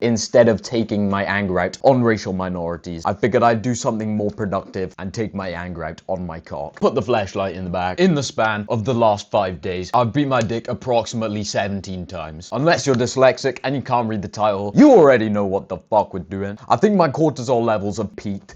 Instead of taking my anger out on racial minorities, I figured I'd do something more productive and take my anger out on my cock. Put the flashlight in the back. In the span of the last 5 days, I've beat my dick approximately 17 times. Unless you're dyslexic and you can't read the title, you already know what the fuck we're doing. I think my cortisol levels have peaked.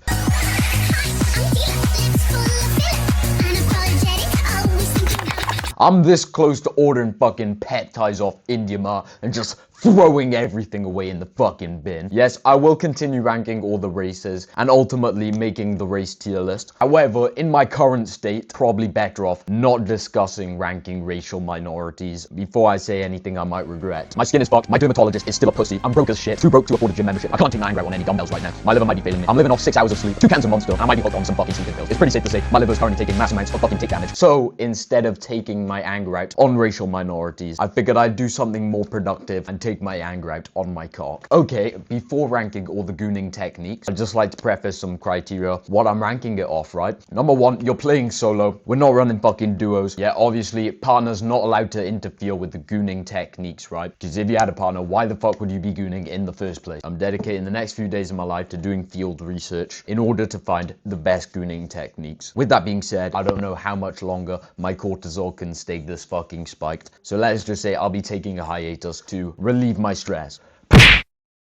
I'm this close to ordering fucking pet ties off India Mart and just throwing everything away in the fucking bin. Yes, I will continue ranking all the races and ultimately making the race tier list. However, in my current state, probably better off not discussing ranking racial minorities before I say anything I might regret. My skin is fucked, my dermatologist is still a pussy, I'm broke as shit, too broke to afford a gym membership, I can't take my anger out on any dumbbells right now, my liver might be failing me, I'm living off 6 hours of sleep, 2 cans of Monster, I might be hooked on some fucking sleeping pills. It's pretty safe to say, my liver is currently taking mass amounts of fucking tick damage. So, instead of taking my anger out on racial minorities, I figured I'd do something more productive and take my anger out on my cock. Okay, before ranking all the gooning techniques, I'd just like to preface some criteria what I'm ranking it off, right? Number 1, you're playing solo. We're not running fucking duos. Yeah, obviously, partners not allowed to interfere with the gooning techniques, right? Because if you had a partner, why the fuck would you be gooning in the first place? I'm dedicating the next few days of my life to doing field research in order to find the best gooning techniques. With that being said, I don't know how much longer my cortisol can stay this fucking spiked. So let's just say I'll be taking a hiatus to relieve my stress.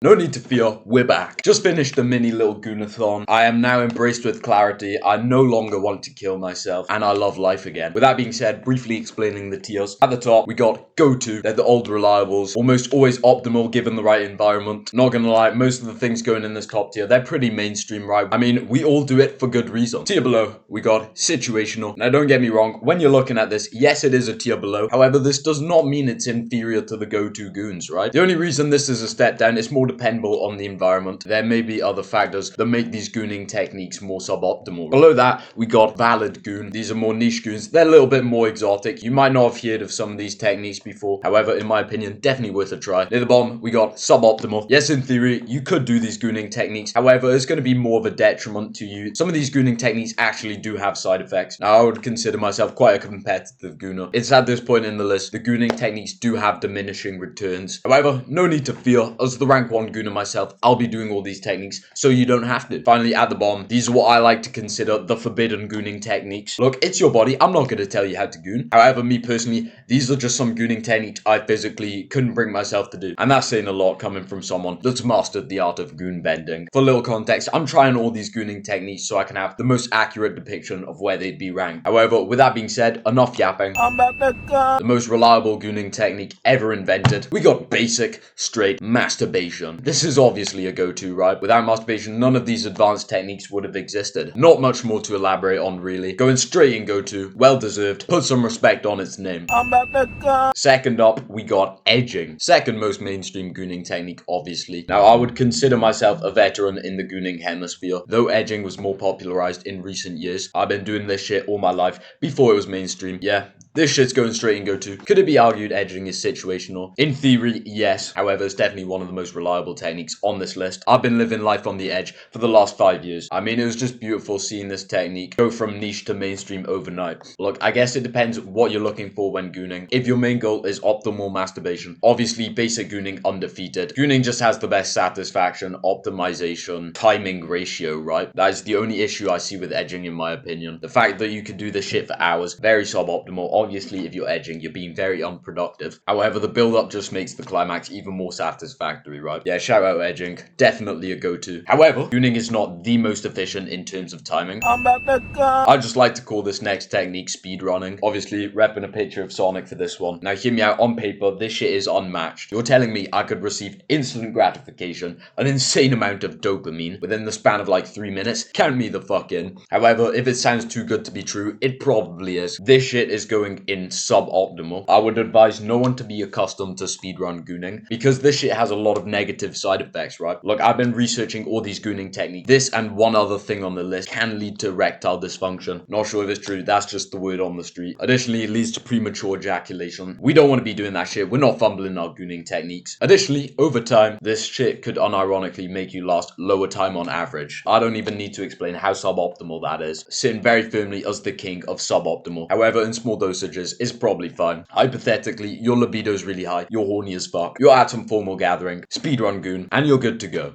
No need to fear, we're back. Just finished a mini little goonathon. I am now embraced with clarity. I no longer want to kill myself, and I love life again. With that being said, briefly explaining the tiers. At the top, we got go-to. They're the old reliables, almost always optimal given the right environment. Not gonna lie, most of the things going in this top tier, they're pretty mainstream, right? I mean, we all do it for good reason. Tier below, we got situational. Now, don't get me wrong, when you're looking at this, yes, it is a tier below. However, this does not mean it's inferior to the go-to goons, right? The only reason this is a step down is more dependable on the environment. There may be other factors that make these gooning techniques more suboptimal. Below that, we got valid goon. These are more niche goons. They're a little bit more exotic. You might not have heard of some of these techniques before. However, in my opinion, definitely worth a try. Near the bottom, we got suboptimal. Yes, in theory, you could do these gooning techniques. However, it's going to be more of a detriment to you. Some of these gooning techniques actually do have side effects. Now, I would consider myself quite a competitive gooner. It's at this point in the list, the gooning techniques do have diminishing returns. However, no need to fear. As the rank 1 gooner myself, I'll be doing all these techniques, so you don't have to. Finally, at the bottom, these are what I like to consider the forbidden gooning techniques. Look, it's your body. I'm not going to tell you how to goon. However, me personally, these are just some gooning techniques I physically couldn't bring myself to do. And that's saying a lot coming from someone that's mastered the art of goon bending. For little context, I'm trying all these gooning techniques so I can have the most accurate depiction of where they'd be ranked. However, with that being said, enough yapping. I'm about to go. The most reliable gooning technique ever invented. We got basic, straight masturbation. This is obviously a go-to, right? Without masturbation, none of these advanced techniques would have existed. Not much more to elaborate on, really. Going straight in go-to, well-deserved. Put some respect on its name. I'm about to go. Second up, we got edging. Second most mainstream gooning technique, obviously. Now, I would consider myself a veteran in the gooning hemisphere, though edging was more popularized in recent years. I've been doing this shit all my life before it was mainstream. Yeah, this shit's going straight in go-to. Could it be argued edging is situational? In theory, yes. However, it's definitely one of the most reliable techniques on this list. I've been living life on the edge for the last 5 years. I mean, it was just beautiful seeing this technique go from niche to mainstream overnight. Look, I guess it depends what you're looking for when gooning. If your main goal is optimal masturbation, obviously basic gooning undefeated. Gooning just has the best satisfaction, optimization, timing ratio, right? That is the only issue I see with edging in my opinion. The fact that you could do this shit for hours, very suboptimal. Obviously, if you're edging, you're being very unproductive. However, the build-up just makes the climax even more satisfactory, right? Yeah, shout out edging. Definitely a go-to. However, gooning is not the most efficient in terms of timing. I just like to call this next technique speedrunning. Obviously, repping a picture of Sonic for this one. Now, hear me out. On paper, this shit is unmatched. You're telling me I could receive instant gratification, an insane amount of dopamine within the span of like 3 minutes? Count me the fuck in. However, if it sounds too good to be true, it probably is. This shit is going in suboptimal. I would advise no one to be accustomed to speedrun gooning because this shit has a lot of negative side effects, right? Look, I've been researching all these gooning techniques. This and one other thing on the list can lead to erectile dysfunction. Not sure if it's true, that's just the word on the street. Additionally, it leads to premature ejaculation. We don't want to be doing that shit. We're not fumbling our gooning techniques. Additionally, over time, this shit could unironically make you last lower time on average. I don't even need to explain how suboptimal that is. Sitting very firmly as the king of suboptimal. However, in small doses, dosages is probably fine. Hypothetically, your libido's really high, you're horny as fuck, you're at some formal gathering, speedrun goon, and you're good to go.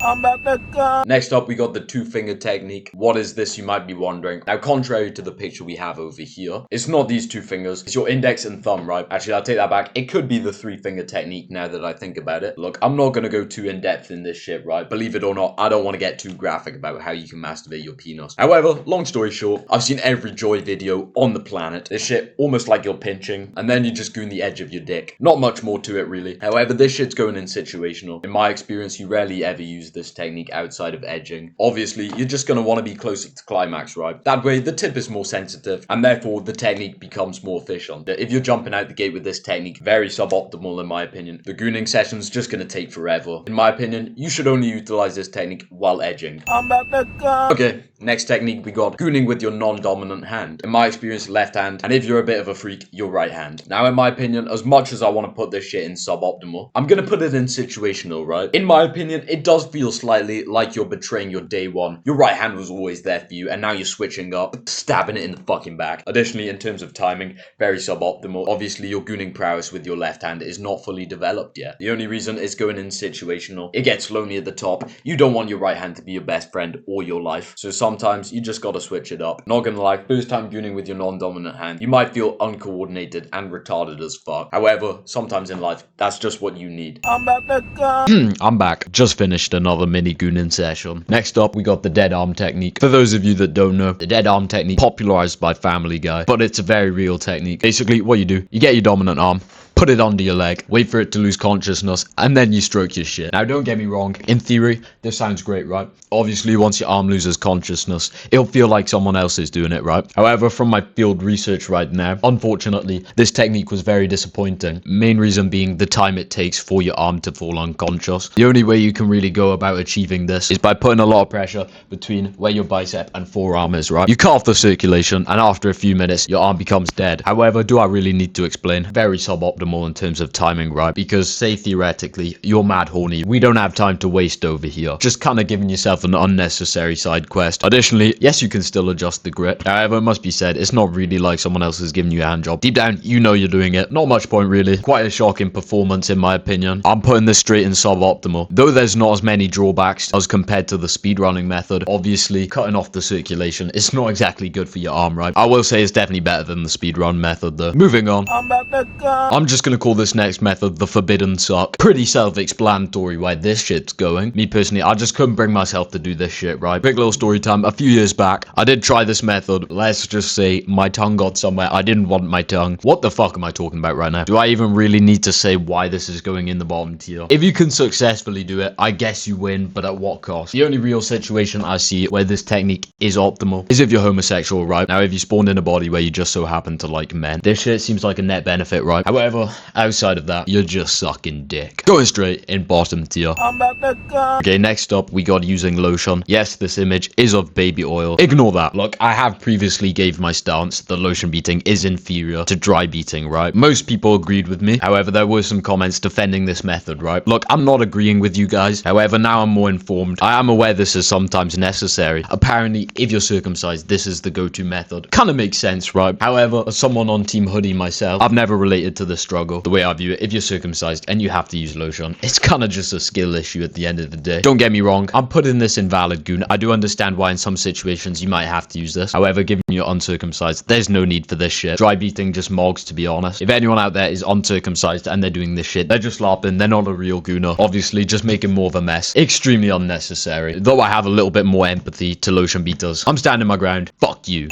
Next up, we got the two-finger technique. What is this, you might be wondering? Now, contrary to the picture we have over here, it's not these two fingers, it's your index and thumb, right? Actually, I'll take that back. It could be the three-finger technique now that I think about it. Look, I'm not gonna go too in-depth in this shit, right? Believe it or not, I don't want to get too graphic about how you can masturbate your penis. However, long story short, I've seen every joy video on the planet. This shit, almost like you're pinching, and then you just goon the edge of your dick. Not much more to it, really. However, this shit's going in situational. In my experience, you rarely ever use this technique outside of edging. Obviously, you're just gonna want to be closer to climax, right? That way, the tip is more sensitive, and therefore, the technique becomes more efficient. If you're jumping out the gate with this technique, very suboptimal in my opinion. The gooning session's just gonna take forever. In my opinion, you should only utilize this technique while edging. Okay, next technique we got gooning with your non-dominant hand. In my experience, left hand, and if you're a bit of a freak, your right hand. Now, in my opinion, as much as I want to put this shit in suboptimal, I'm gonna put it in situational, right? In my opinion, it does feel slightly like you're betraying your day one. Your right hand was always there for you, and now you're switching up, stabbing it in the fucking back. Additionally, in terms of timing, very suboptimal. Obviously, your gooning prowess with your left hand is not fully developed yet. The only reason is going in situational. It gets lonely at the top. You don't want your right hand to be your best friend all your life. So sometimes you just gotta switch it up. Not gonna lie, first time gooning with your non-dominant hand, you might feel uncoordinated and retarded as fuck. However, sometimes in life, that's just what you need. I'm back. Just finished another mini gooning session. Next up, we got the dead arm technique. For those of you that don't know, the dead arm technique popularized by Family Guy, but it's a very real technique. Basically, what you do, you get your dominant arm, put it under your leg, wait for it to lose consciousness, and then you stroke your shit. Now, don't get me wrong. In theory, this sounds great, right? Obviously, once your arm loses consciousness, it'll feel like someone else is doing it, right? However, from my field research right now, unfortunately, this technique was very disappointing. Main reason being the time it takes for your arm to fall unconscious. The only way you can really go about achieving this is by putting a lot of pressure between where your bicep and forearm is, right? You cut off the circulation, and after a few minutes, your arm becomes dead. However, do I really need to explain? Very suboptimal in terms of timing, right? Because say theoretically, you're mad horny. We don't have time to waste over here. Just kind of giving yourself an unnecessary side quest. Additionally, yes, you can still adjust the grip. However, it must be said, it's not really like someone else is giving you a hand job. Deep down, you know you're doing it. Not much point really. Quite a shocking performance in my opinion. I'm putting this straight in suboptimal. Though there's not as many drawbacks as compared to the speedrunning method, obviously cutting off the circulation, it's not exactly good for your arm, right? I will say it's definitely better than the speedrun method though. Moving on. I'm just gonna call this next method the forbidden suck. Pretty self-explanatory why this shit's going. Me personally, I just couldn't bring myself to do this shit, right? Quick little story time. A few years back, I did try this method. Let's just say my tongue got somewhere I didn't want my tongue. What the fuck am I talking about right now? Do I even really need to say why this is going in the bottom tier? If you can successfully do it, I guess you win, but at what cost? The only real situation I see where this technique is optimal is if you're homosexual, right? Now, if you spawned in a body where you just so happen to like men, this shit seems like a net benefit, right? However, outside of that, you're just sucking dick. Going straight in bottom tier. Okay, next up, we got using lotion. Yes, this image is of baby oil. Ignore that. Look, I have previously gave my stance that lotion beating is inferior to dry beating, right? Most people agreed with me. However, there were some comments defending this method, right? Look, I'm not agreeing with you guys. However, now I'm more informed. I am aware this is sometimes necessary. Apparently, if you're circumcised, this is the go-to method. Kind of makes sense, right? However, as someone on Team Hoodie myself, I've never related to this struggle. The way I view it, if you're circumcised and you have to use lotion, it's kind of just a skill issue at the end of the day. Don't get me wrong, I'm putting this in valid goon. I do understand why in some situations you might have to use this. However, given you're uncircumcised, there's no need for this shit. Dry beating just mogs, to be honest. If anyone out there is uncircumcised and they're doing this shit, they're just LARPing, they're not a real gooner. Obviously, just making more of a mess. Extremely unnecessary. Though I have a little bit more empathy to lotion beaters. I'm standing my ground. Fuck you.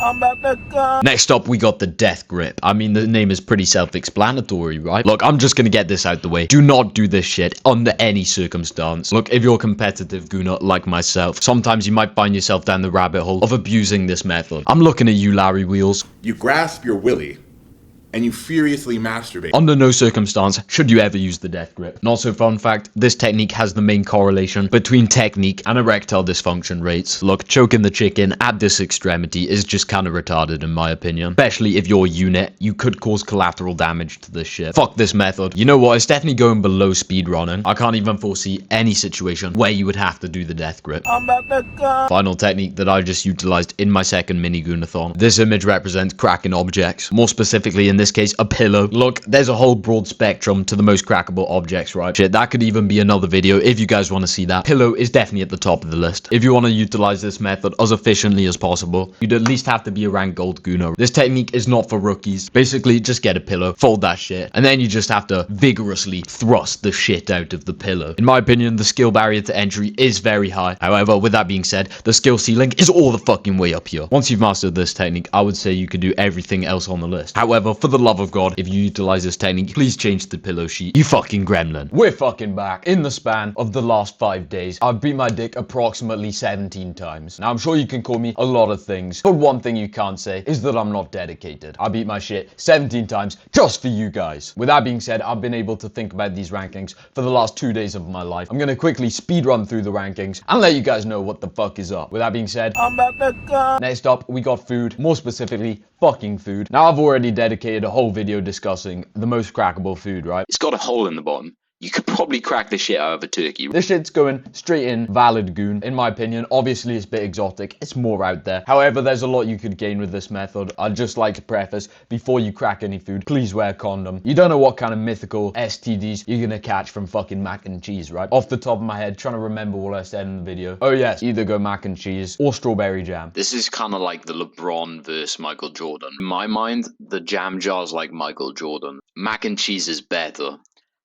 Next up, we got the death grip. I mean, the name is pretty self-explanatory, right? Look, I'm just gonna get this out the way. Do not do this shit under any circumstance. Look, if you're a competitive gooner like myself, sometimes you might find yourself down the rabbit hole of abusing this method. I'm looking at you, Larry Wheels. You grasp your willy and you furiously masturbate. Under no circumstance should you ever use the death grip. And also, fun fact, this technique has the main correlation between technique and erectile dysfunction rates. Look, choking the chicken at this extremity is just kind of retarded in my opinion. Especially if you're a unit, you could cause collateral damage to this shit. Fuck this method. You know what, it's definitely going below speedrunning. I can't even foresee any situation where you would have to do the death grip. Final technique that I just utilized in my second mini goonathon. This image represents cracking objects. More specifically in in this case, a pillow. Look, there's a whole broad spectrum to the most crackable objects, right? Shit, that could even be another video if you guys want to see that. Pillow is definitely at the top of the list. If you want to utilize this method as efficiently as possible, you'd at least have to be a rank gold Gooner. This technique is not for rookies. Basically, just get a pillow, fold that shit, and then you just have to vigorously thrust the shit out of the pillow. In my opinion, the skill barrier to entry is very high. However, with that being said, the skill ceiling is all the fucking way up here. Once you've mastered this technique, I would say you could do everything else on the list. However, for the love of God, if you utilize this technique, please change the pillow sheet. You fucking gremlin. We're fucking back. In the span of the last 5 days, I've beat my dick approximately 17 times. Now, I'm sure you can call me a lot of things, but one thing you can't say is that I'm not dedicated. I beat my shit 17 times just for you guys. With that being said, I've been able to think about these rankings for the last 2 days of my life. I'm gonna quickly speed run through the rankings and let you guys know what the fuck is up. With that being said, I'm about to go. Next up, we got food, more specifically, fucking food. Now, I've already dedicated a whole video discussing the most crackable food, right? It's got a hole in the bottom. You could probably crack the shit out of a turkey. This shit's going straight in valid goon, in my opinion. Obviously, it's a bit exotic. It's more out there. However, there's a lot you could gain with this method. I'd just like to preface, before you crack any food, please wear a condom. You don't know what kind of mythical STDs you're gonna catch from fucking mac and cheese, right? Off the top of my head, trying to remember what I said in the video. Oh yes, either go mac and cheese or strawberry jam. This is kind of like the LeBron versus Michael Jordan. In my mind, the jam jar's like Michael Jordan. Mac and cheese is better.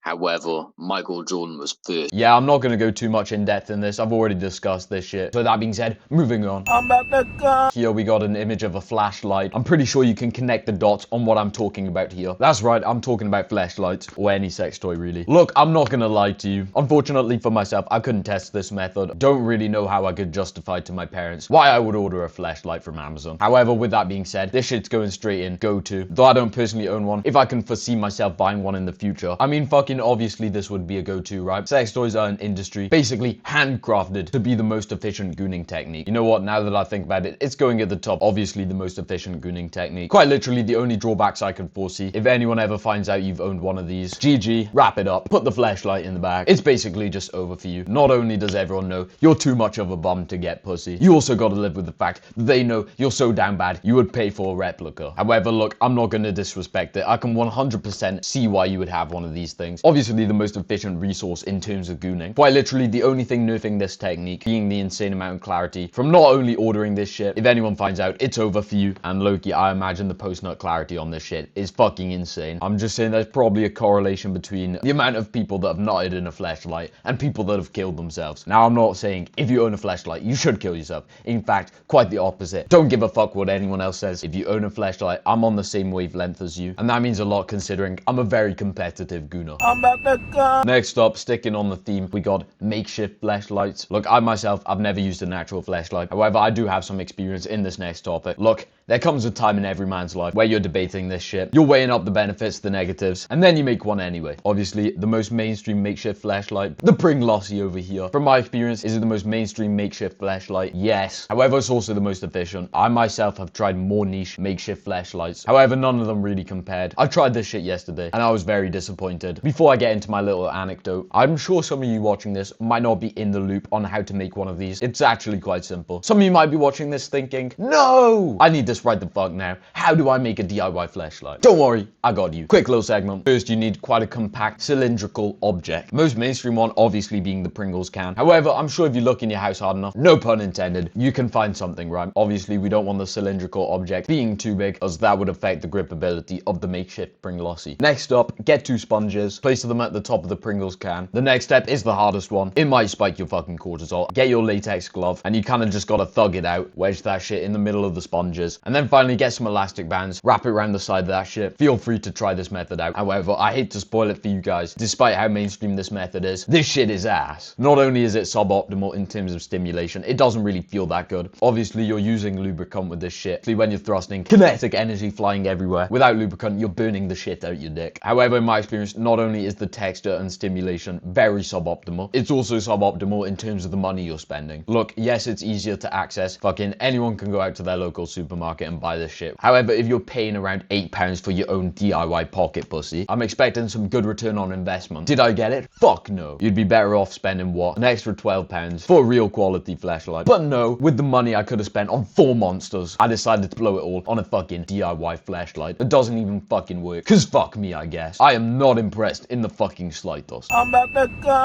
However, Michael Jordan was first. Yeah, I'm not going to go too much in depth in this. I've already discussed this shit. So that being said, moving on. I'm about to go. Here we got an image of a flashlight. I'm pretty sure you can connect the dots on what I'm talking about here. That's right, I'm talking about flashlights, or any sex toy really. Look, I'm not going to lie to you. Unfortunately for myself, I couldn't test this method. Don't really know how I could justify to my parents why I would order a flashlight from Amazon. However, with that being said, this shit's going straight in go-to. Though I don't personally own one, if I can foresee myself buying one in the future, I mean, fucking obviously this would be a go-to, right? Sex toys are an industry basically handcrafted to be the most efficient gooning technique. You know what, now that I think about it, it's going at the top. Obviously the most efficient gooning technique. Quite literally the only drawbacks I can foresee. If anyone ever finds out you've owned one of these, GG, wrap it up, put the flashlight in the bag. It's basically just over for you. Not only does everyone know you're too much of a bum to get pussy, you also gotta live with the fact that they know you're so damn bad you would pay for a replica. However, look, I'm not gonna disrespect it. I can 100% see why you would have one of these things. Obviously the most efficient resource in terms of gooning. Quite literally the only thing nerfing this technique being the insane amount of clarity from not only ordering this shit, if anyone finds out, it's over for you. And Loki, I imagine the post-nut clarity on this shit is fucking insane. I'm just saying there's probably a correlation between the amount of people that have nutted in a flashlight and people that have killed themselves. Now, I'm not saying if you own a flashlight, you should kill yourself. In fact, quite the opposite. Don't give a fuck what anyone else says. If you own a flashlight, I'm on the same wavelength as you. And that means a lot considering I'm a very competitive gooner. I'm about to go. Next up, sticking on the theme, we got makeshift flashlights. Look, I myself, I've never used an actual flashlight. However, I do have some experience in this next topic. Look, there comes a time in every man's life where you're debating this shit. You're weighing up the benefits, the negatives, and then you make one anyway. Obviously, the most mainstream makeshift flashlight, the Pringlossy over here. From my experience, is it the most mainstream makeshift flashlight? Yes. However, it's also the most efficient. I myself have tried more niche makeshift flashlights. However, none of them really compared. I tried this shit yesterday, and I was very disappointed. Before I get into my little anecdote, I'm sure some of you watching this might not be in the loop on how to make one of these. It's actually quite simple. Some of you might be watching this thinking, no, I need this right the fuck now. How do I make a DIY flashlight? Don't worry, I got you. Quick little segment. First, you need quite a compact cylindrical object. Most mainstream one obviously being the Pringles can. However, I'm sure if you look in your house hard enough, no pun intended, you can find something, right? Obviously, we don't want the cylindrical object being too big as that would affect the gripability of the makeshift Pringlossy. Next up, get 2 sponges, place them at the top of the Pringles can. The next step is the hardest one. It might spike your fucking cortisol. Get your latex glove and you kind of just gotta thug it out, wedge that shit in the middle of the sponges, and then finally get some elastic bands, wrap it around the side of that shit. Feel free to try this method out. However, I hate to spoil it for you guys. Despite how mainstream this method is, this shit is ass. Not only is it suboptimal in terms of stimulation, it doesn't really feel that good. Obviously, you're using lubricant with this shit. When you're thrusting, kinetic energy flying everywhere. Without lubricant, you're burning the shit out your dick. However, in my experience, not only is the texture and stimulation very suboptimal, it's also suboptimal in terms of the money you're spending. Look, yes, it's easier to access. Fucking anyone can go out to their local supermarket market and buy this shit. However, if you're paying around £8 for your own DIY pocket pussy, I'm expecting some good return on investment. Did I get it? Fuck no. You'd be better off spending what? An extra £12 for a real quality flashlight. But no, with the money I could have spent on 4 monsters, I decided to blow it all on a fucking DIY flashlight that doesn't even fucking work. Cause fuck me, I guess. I am not impressed in the fucking slightest.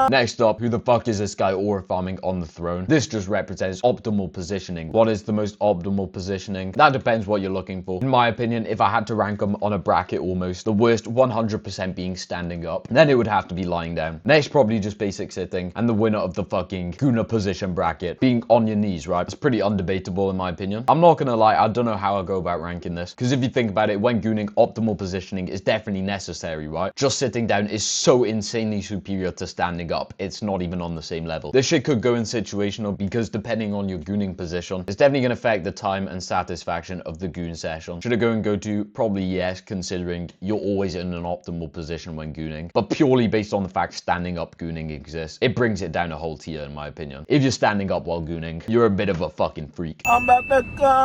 Next up, who the fuck is this guy ore farming on the throne? This just represents optimal positioning. What is the most optimal positioning? That depends what you're looking for. In my opinion, if I had to rank them on a bracket almost, the worst 100% being standing up, then it would have to be lying down. Next, probably just basic sitting, and the winner of the fucking Gooner position bracket being on your knees, right? It's pretty undebatable in my opinion. I'm not gonna lie, I don't know how I go about ranking this, because if you think about it, when Gooning, optimal positioning is definitely necessary, right? Just sitting down is so insanely superior to standing up, it's not even on the same level. This shit could go in situational, because depending on your Gooning position, it's definitely gonna affect the time and satisfaction of the Goon session. Should I go and go to? Probably yes, considering you're always in an optimal position when Gooning, but purely based on the fact standing up Gooning exists, it brings it down a whole tier in my opinion. If you're standing up while Gooning, you're a bit of a fucking freak.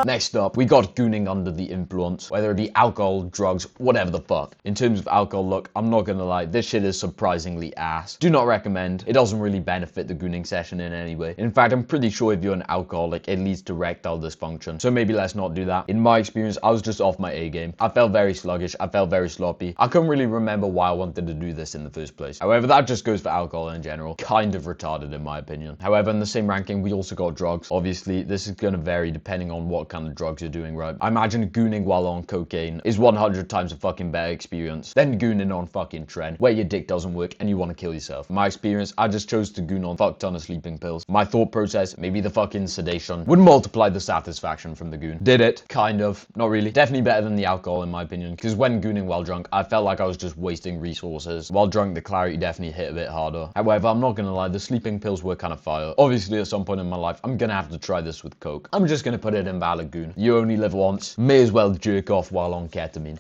Next up, we got Gooning under the influence, whether it be alcohol, drugs, whatever the fuck. In terms of alcohol, look, I'm not gonna lie, this shit is surprisingly ass. Do not recommend. It doesn't really benefit the Gooning session in any way. In fact, I'm pretty sure if you're an alcoholic, it leads to erectile dysfunction. So maybe let's not do that. In my experience, I was just off my A game. I felt very sluggish. I felt very sloppy. I couldn't really remember why I wanted to do this in the first place. However, that just goes for alcohol in general. Kind of retarded in my opinion. However, in the same ranking, we also got drugs. Obviously, this is going to vary depending on what kind of drugs you're doing, right? I imagine Gooning while on cocaine is 100 times a fucking better experience than Gooning on fucking tren, where your dick doesn't work and you want to kill yourself. In my experience, I just chose to Goon on fuck ton of sleeping pills. My thought process, maybe the fucking sedation, would multiply the satisfaction from the Goon. Did it? Kind of. Not really. Definitely better than the alcohol in my opinion, because when Gooning while drunk, I felt like I was just wasting resources. While drunk, the clarity definitely hit a bit harder. However, I'm not gonna lie, the sleeping pills were kind of fire. Obviously, at some point in my life, I'm gonna have to try this with coke. I'm just gonna put it in valid Goon. You only live once. May as well jerk off while on ketamine.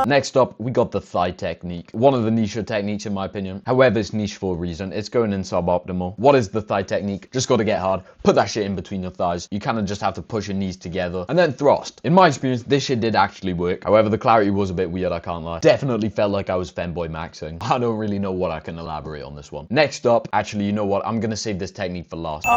Next up, we got the thigh technique. One of the niche techniques in my opinion. However, it's niche for a reason. It's going in suboptimal. What is the thigh technique? Just gotta get hard. Put that shit in between your thighs. You kind of just have to push your knees together and then thrust. In my experience, this shit did actually work. However, the clarity was a bit weird, I can't lie. Definitely felt like I was femboy maxing. I don't really know what I can elaborate on this one. Next up, actually, you know what? I'm gonna save this technique for last.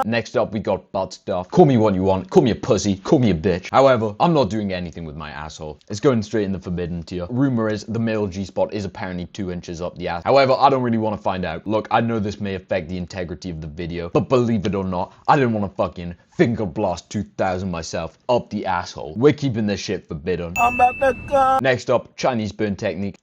Next up, we got butt stuff. Call me what you want. Call me a pussy. Call me a bitch. However, I'm not doing anything with my asshole. It's going straight in the forbidden tier. Rumor is the male G-spot is apparently 2 inches up the ass. However, I don't really want to find out. Look, I know this may affect the integrity of the video, but believe it or not, I didn't want to fucking finger blast 2000 myself up the asshole. We're keeping this shit forbidden. Next up, Chinese burn technique.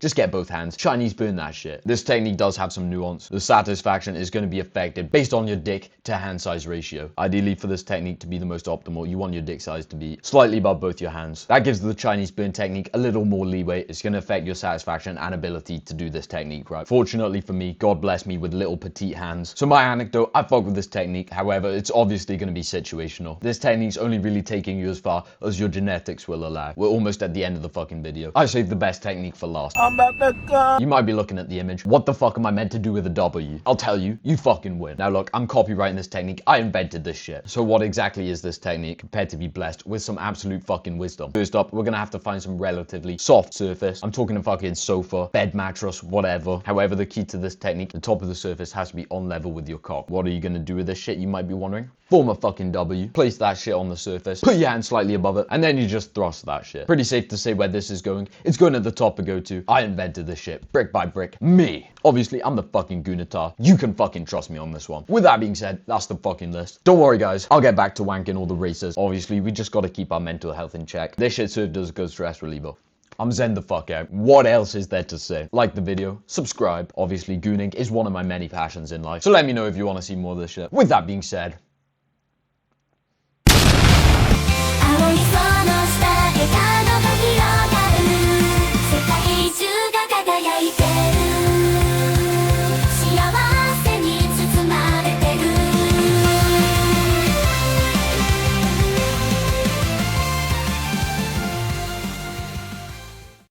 Just get both hands. Chinese burn that shit. This technique does have some nuance. The satisfaction is going to be affected based on your dick to hand size ratio. Ideally, for this technique to be the most optimal, you want your dick size to be slightly above both your hands. That gives the Chinese burn technique a little more leeway. It's going to affect your satisfaction and ability to do this technique, right? Fortunately for me, God bless me with little petite hands. So my anecdote, I fuck with this technique. However, it's obviously going to be situational. This technique's only really taking you as far as your genetics will allow. We're almost at the end of the fucking video. I saved the best technique for last. You might be looking at the image. What the fuck am I meant to do with a W? I'll tell you, you fucking win. Now look, I'm copywriting this technique. I invented this shit. So what exactly is this technique? Prepare to be blessed with some absolute fucking wisdom. First up, we're gonna have to find some relatively soft surface. I'm talking a fucking sofa, bed mattress, whatever. However, the key to this technique, the top of the surface has to be on level with your cock. What are you gonna do with this shit, you might be wondering? Form a fucking W, place that shit on the surface, put your hand slightly above it, and then you just thrust that shit. Pretty safe to say where this is going. It's going at the top of go-to. I invented this shit, brick by brick. Me. Obviously, I'm the fucking Goonatar. You can fucking trust me on this one. With that being said, that's the fucking list. Don't worry, guys. I'll get back to wanking all the races. Obviously, we just gotta keep our mental health in check. This shit served as a good stress reliever. I'm zen the fuck out. What else is there to say? Like the video, subscribe. Obviously, Gooning is one of my many passions in life. So let me know if you want to see more of this shit. With that being said,